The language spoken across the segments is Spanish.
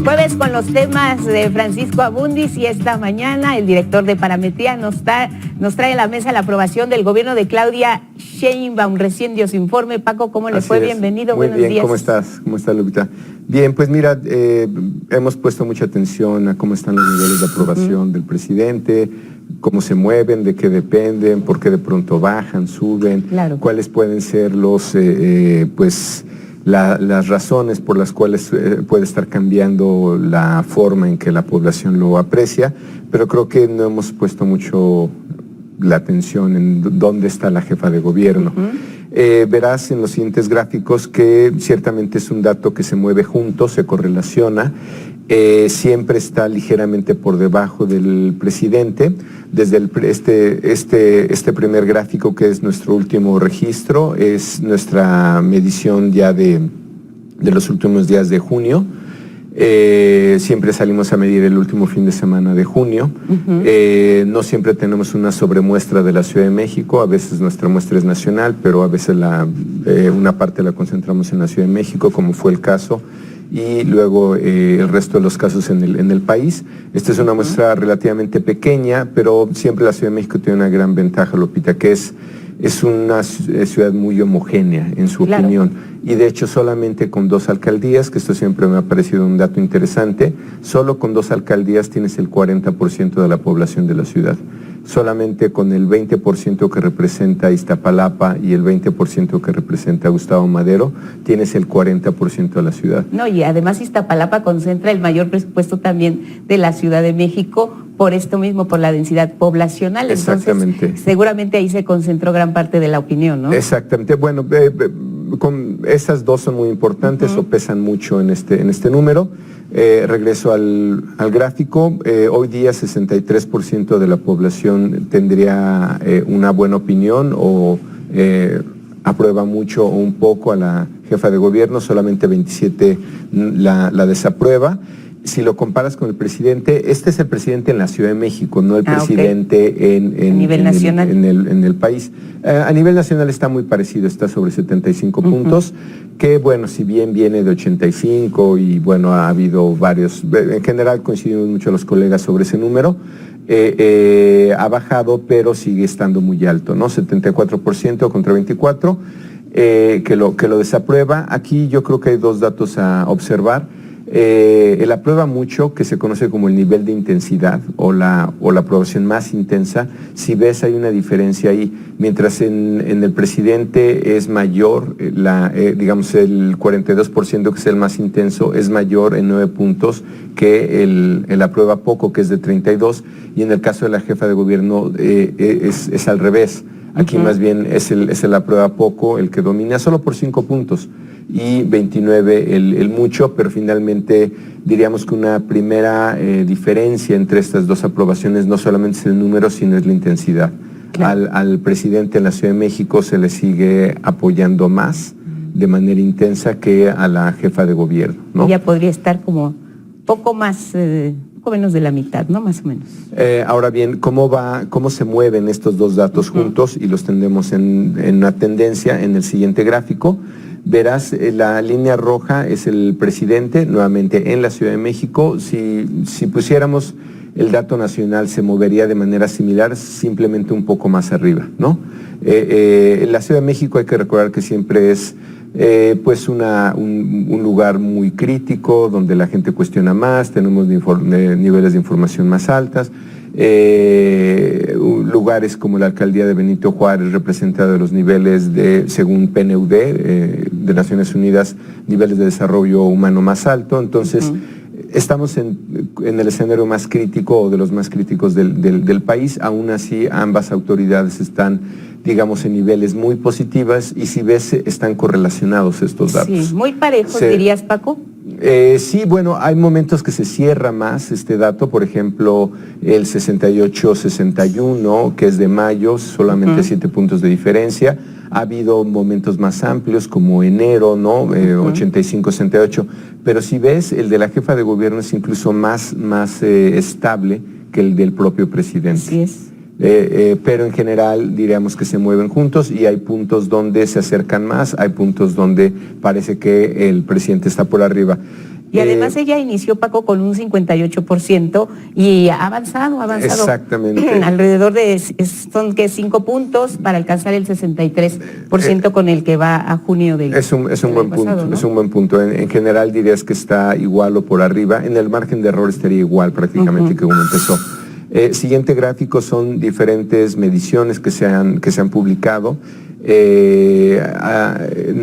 Jueves con los temas de Francisco Abundis, y esta mañana el director de Parametría nos trae a la mesa la aprobación del gobierno de Claudia Sheinbaum. Recién dio su informe. Paco, ¿cómo le fue? Bienvenido, buenos días. ¿Cómo estás? ¿Cómo estás, Lupita? Bien, pues mira, hemos puesto mucha atención a cómo están los niveles de aprobación del presidente, cómo se mueven, de qué dependen, por qué de pronto bajan, suben, cuáles pueden ser los, las razones por las cuales puede estar cambiando la forma en que la población lo aprecia, pero creo que no hemos puesto mucho la atención en dónde está la jefa de gobierno. Verás en los siguientes gráficos que ciertamente es un dato que se mueve junto, se correlaciona, siempre está ligeramente por debajo del presidente. Desde este primer gráfico, que es nuestro último registro, es nuestra medición ya de los últimos días de junio. Siempre salimos a medir el último fin de semana de junio. No siempre tenemos una sobremuestra de la Ciudad de México, a veces nuestra muestra es nacional, pero a veces una parte la concentramos en la Ciudad de México, como fue el caso, y luego el resto de los casos en el país. Esta es una muestra relativamente pequeña, pero siempre la Ciudad de México tiene una gran ventaja, Lupita, que es una ciudad muy homogénea en su opinión, y de hecho solamente con 2 alcaldías, que esto siempre me ha parecido un dato interesante, solo con 2 alcaldías tienes el 40% de la población de la ciudad. Solamente con el 20% que representa Iztapalapa y el 20% que representa Gustavo Madero, tienes el 40% de la ciudad. No, y además Iztapalapa concentra el mayor presupuesto también de la Ciudad de México, por esto mismo, por la densidad poblacional. Exactamente. Entonces, seguramente ahí se concentró gran parte de la opinión, ¿no? Exactamente. Bueno, esas dos son muy importantes o pesan mucho en este número. Regreso al gráfico. Hoy día 63% de la población tendría una buena opinión o aprueba mucho o un poco a la jefa de gobierno, solamente 27 la desaprueba. Si lo comparas con el presidente, este es el presidente en la Ciudad de México, no el presidente en nivel nacional. En el país. A nivel nacional está muy parecido, está sobre 75 puntos, que bueno, si bien viene de 85 y bueno, ha habido varios, en general coincidimos mucho los colegas sobre ese número, ha bajado, pero sigue estando muy alto, ¿no? 74% contra 24%, que lo desaprueba. Aquí yo creo que hay 2 datos a observar. Él aprueba mucho, que se conoce como el nivel de intensidad o la aprobación más intensa. Si ves, hay una diferencia ahí. Mientras en el presidente es mayor, digamos el 42%, que es el más intenso, es mayor en 9 puntos que el aprueba poco, que es de 32, y en el caso de la jefa de gobierno es al revés. Aquí más bien es el aprueba poco el que domina, solo por 5 puntos. Y 29 el mucho, pero finalmente diríamos que una primera diferencia entre estas 2 aprobaciones no solamente es el número, sino es la intensidad. Al presidente en la Ciudad de México se le sigue apoyando más de manera intensa que a la jefa de gobierno, ¿no? Ella podría estar como poco más, poco menos de la mitad, ¿no? Más o menos. Ahora bien, ¿cómo se mueven estos 2 datos juntos? Y los tendremos en una tendencia en el siguiente gráfico. Verás, la línea roja es el presidente, nuevamente en la Ciudad de México. Si pusiéramos el dato nacional, se movería de manera similar, simplemente un poco más arriba, ¿no? La Ciudad de México hay que recordar que siempre es un lugar muy crítico, donde la gente cuestiona más, tenemos niveles de información más altas. Lugares como la alcaldía de Benito Juárez representa de los niveles según PNUD, de Naciones Unidas, niveles de desarrollo humano más alto. Entonces, estamos en el escenario más crítico o de los más críticos del país. Aún así, ambas autoridades están, digamos, en niveles muy positivas, y si ves, están correlacionados estos datos. Sí, muy parejos, dirías, Paco. Sí, bueno, hay momentos que se cierra más este dato, por ejemplo, el 68-61, que es de mayo, solamente 7 puntos de diferencia. Ha habido momentos más amplios, como enero, ¿no? 85-68, pero si ves, el de la jefa de gobierno es incluso más estable que el del propio presidente. Así es. Pero en general diríamos que se mueven juntos, y hay puntos donde se acercan más, hay puntos donde parece que el presidente está por arriba. Y además ella inició, Paco, con un 58% y ha avanzado. Exactamente. Alrededor de, son que 5 puntos para alcanzar el 63% con el que va a junio del Es un buen punto, ¿no? Es un buen punto. En general dirías que está igual o por arriba. En el margen de error estaría igual prácticamente que como empezó. Siguiente gráfico son diferentes mediciones que se han publicado.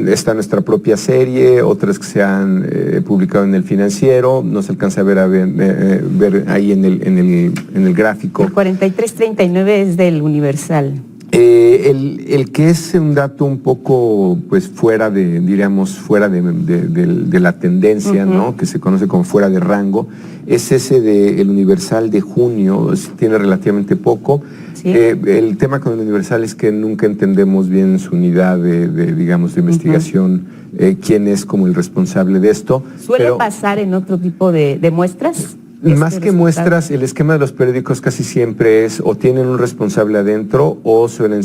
Está nuestra propia serie, otras que se han publicado en el Financiero, no se alcanza a ver ahí en el gráfico. El 43.39 es del Universal. El que es un dato un poco pues fuera de, diríamos, fuera de la tendencia, ¿no? Que se conoce como fuera de rango, es ese del Universal de junio, tiene relativamente poco. ¿Sí? El tema con el Universal es que nunca entendemos bien su unidad digamos, de investigación, quién es como el responsable de esto. ¿Suele pasar en otro tipo de muestras? Más que muestras, el esquema de los periódicos casi siempre es o tienen un responsable adentro o suelen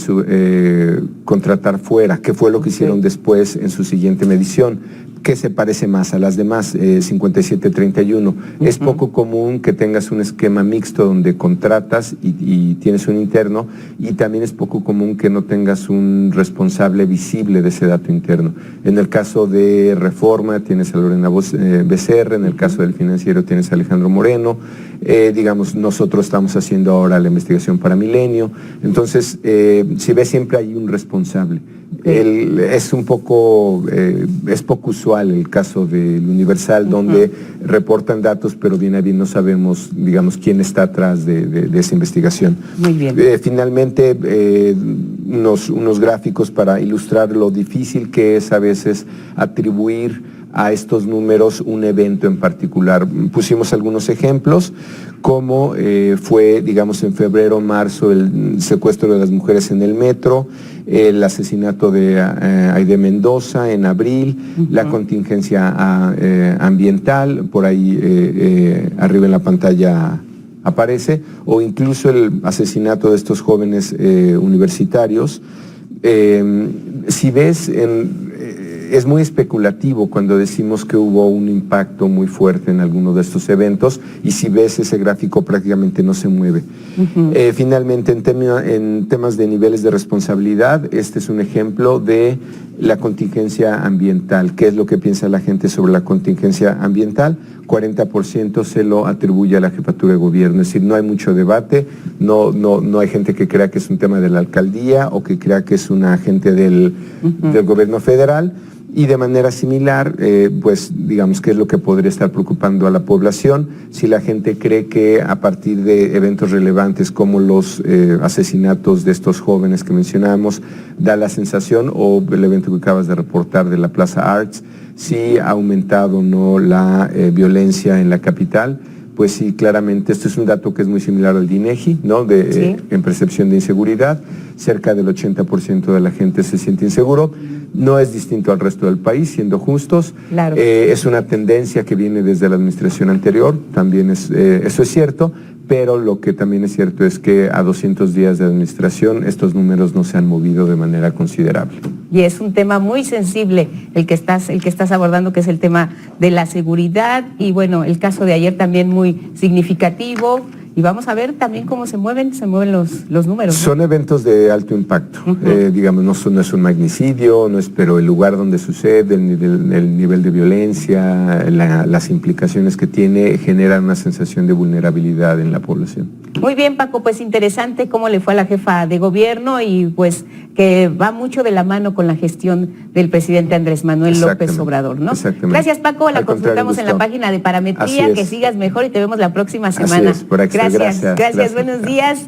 contratar fuera, que fue lo que hicieron después en su siguiente medición, que se parece más a las demás, 57-31. Es poco común que tengas un esquema mixto donde contratas y tienes un interno, y también es poco común que no tengas un responsable visible de ese dato interno. En el caso de Reforma tienes a Lorena Becerra, en el caso del Financiero tienes a Alejandro Moreno, digamos, nosotros estamos haciendo ahora la investigación para Milenio. Entonces, si ves, siempre hay un responsable. Es poco usual el caso del Universal, donde reportan datos, pero bien a bien no sabemos, digamos, quién está atrás de esa investigación. Muy bien. Finalmente, unos gráficos para ilustrar lo difícil que es a veces atribuir a estos números un evento en particular. Pusimos algunos ejemplos, como fue, digamos, en febrero, marzo, el secuestro de las mujeres en el metro, el asesinato de Aide Mendoza en abril, la contingencia ambiental, por ahí arriba en la pantalla aparece, o incluso el asesinato de estos jóvenes universitarios. Si ves, es muy especulativo cuando decimos que hubo un impacto muy fuerte en alguno de estos eventos, y si ves ese gráfico prácticamente no se mueve. Finalmente, en temas de niveles de responsabilidad, este es un ejemplo de la contingencia ambiental. ¿Qué es lo que piensa la gente sobre la contingencia ambiental? 40% se lo atribuye a la jefatura de gobierno, es decir, no hay mucho debate, no hay gente que crea que es un tema de la alcaldía o que crea que es una agente del gobierno federal. Y de manera similar, pues digamos, ¿qué es lo que podría estar preocupando a la población? Si la gente cree que a partir de eventos relevantes como los asesinatos de estos jóvenes que mencionábamos, da la sensación, o el evento que acabas de reportar de la Plaza Arts, si ha aumentado o no la violencia en la capital. Pues sí, claramente, esto es un dato que es muy similar al de INEGI, ¿no? En percepción de inseguridad, cerca del 80% de la gente se siente inseguro. No es distinto al resto del país, siendo justos. Claro. Es una tendencia que viene desde la administración anterior, también eso es cierto, pero lo que también es cierto es que a 200 días de administración estos números no se han movido de manera considerable. Y es un tema muy sensible el que estás abordando, que es el tema de la seguridad, y bueno, el caso de ayer también muy significativo. Y vamos a ver también cómo se mueven los números, ¿no? Son eventos de alto impacto, digamos, no es un magnicidio, pero el lugar donde sucede, el nivel de violencia, las implicaciones que tiene, generan una sensación de vulnerabilidad en la población. Muy bien, Paco, pues interesante cómo le fue a la jefa de gobierno, y pues que va mucho de la mano con la gestión del presidente Andrés Manuel López Obrador, ¿no? Exactamente. Gracias, Paco, la consultamos en la página de Parametría, que sigas mejor y te vemos la próxima semana. Así es, por aquí. Gracias, buenos días.